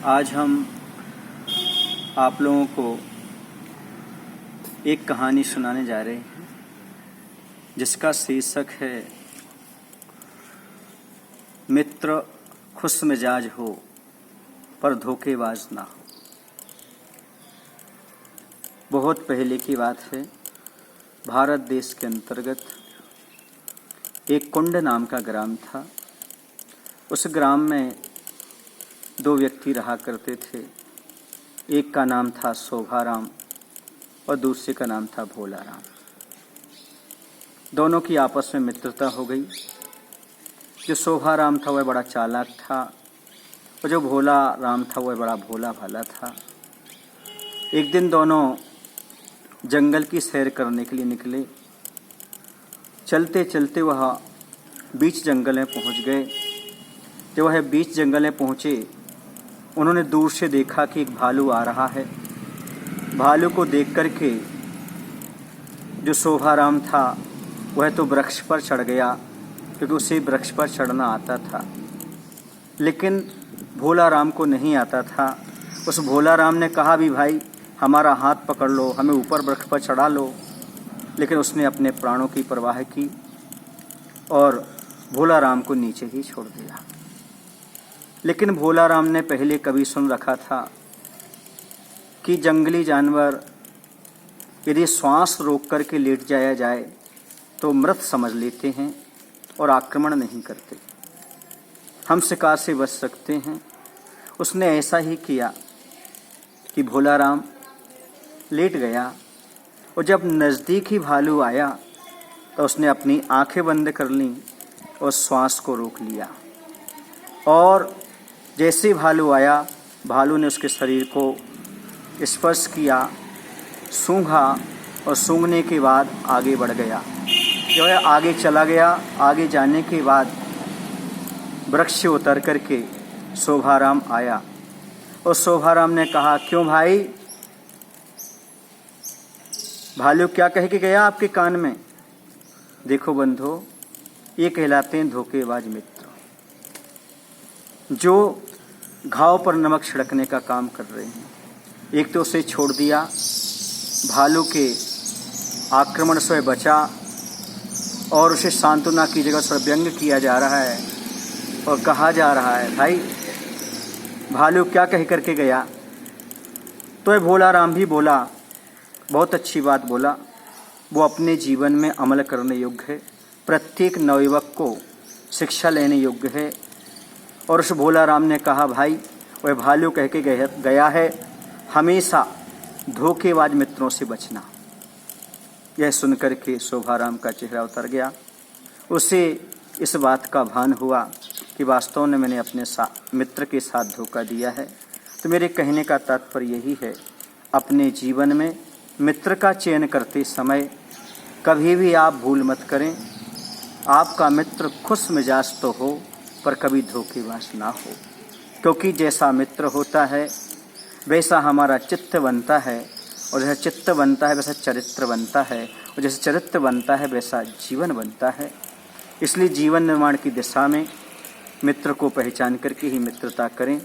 आज हम आप लोगों को एक कहानी सुनाने जा रहे हैं जिसका शीर्षक है मित्र खुश मिजाज हो पर धोखेबाज ना हो। बहुत पहले की बात है। भारत देश के अंतर्गत एक कुंड नाम का ग्राम था। उस ग्राम में दो व्यक्ति रहा करते थे। एक का नाम था शोभाराम और दूसरे का नाम था भोलाराम। दोनों की आपस में मित्रता हो गई। जो शोभाराम था वह बड़ा चालाक था और जो भोलाराम था वह बड़ा भोला भाला था। एक दिन दोनों जंगल की सैर करने के लिए निकले। चलते चलते वह बीच जंगल में पहुंच गए। जब वह बीच जंगल में पहुंचे, उन्होंने दूर से देखा कि एक भालू आ रहा है। भालू को देख कर के जो शोभाराम था वह तो वृक्ष पर चढ़ गया, क्योंकि उसे वृक्ष पर चढ़ना आता था, लेकिन भोलाराम को नहीं आता था। उस भोलाराम ने कहा भी भाई हमारा हाथ पकड़ लो, हमें ऊपर वृक्ष पर चढ़ा लो, लेकिन उसने अपने प्राणों की परवाह की और भोलाराम को नीचे ही छोड़ दिया। लेकिन भोलाराम ने पहले कभी सुन रखा था कि जंगली जानवर यदि श्वास रोक करके लेट जाया जाए तो मृत समझ लेते हैं और आक्रमण नहीं करते, हम शिकार से बच सकते हैं। उसने ऐसा ही किया कि भोलाराम लेट गया और जब नज़दीक ही भालू आया तो उसने अपनी आंखें बंद कर लीं और श्वास को रोक लिया। और जैसे भालू आया, भालू ने उसके शरीर को स्पर्श किया, सूंघा और सूंघने के बाद आगे बढ़ गया। जब वह आगे चला गया, आगे जाने के बाद वृक्ष से उतर करके शोभाराम आया और शोभाराम ने कहा, क्यों भाई, भालू क्या कह के गया आपके कान में? देखो बंधु, ये कहलाते हैं धोखेबाज मित्र, जो घाव पर नमक छिड़कने का काम कर रहे हैं। एक तो उसे छोड़ दिया, भालू के आक्रमण से बचा और उसे सांत्वना की जगह पर व्यंग किया जा रहा है और कहा जा रहा है भाई भालू क्या कह करके गया। तो भोलाराम भी बोला, बहुत अच्छी बात बोला, वो अपने जीवन में अमल करने योग्य है, प्रत्येक नवयुवक को शिक्षा लेने योग्य है। और उस भोलाराम ने कहा, भाई वह भालू कह के गया है, हमेशा धोखेबाज मित्रों से बचना। यह सुनकर के शोभाराम का चेहरा उतर गया। उसे इस बात का भान हुआ कि वास्तव में मैंने अपने मित्र के साथ धोखा दिया है। तो मेरे कहने का तात्पर्य यही है, अपने जीवन में मित्र का चयन करते समय कभी भी आप भूल मत करें। आपका मित्र खुश मिजाज तो हो पर कभी धोखेबाज ना हो, क्योंकि जैसा मित्र होता है वैसा हमारा चित्त बनता है, और जैसा चित्त बनता है वैसा चरित्र बनता है, और जैसा चरित्र बनता है वैसा जीवन बनता है। इसलिए जीवन निर्माण की दिशा में मित्र को पहचान करके ही मित्रता करें,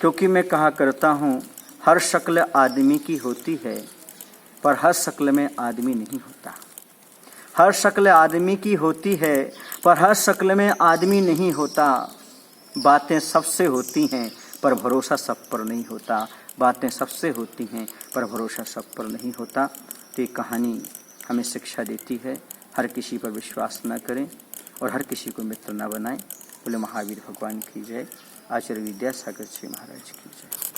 क्योंकि मैं कहा करता हूँ, हर शक्ल आदमी की होती है पर हर शक्ल में आदमी नहीं होता। हर शक्ल आदमी की होती है पर हर शक्ल में आदमी नहीं होता। बातें सबसे होती हैं पर भरोसा सब पर नहीं होता। बातें सबसे होती हैं पर भरोसा सब पर नहीं होता। तो ये कहानी हमें शिक्षा देती है, हर किसी पर विश्वास न करें और हर किसी को मित्र न बनाएं। बोले महावीर भगवान की जय। आचार्य विद्यासागर जी महाराज की जय।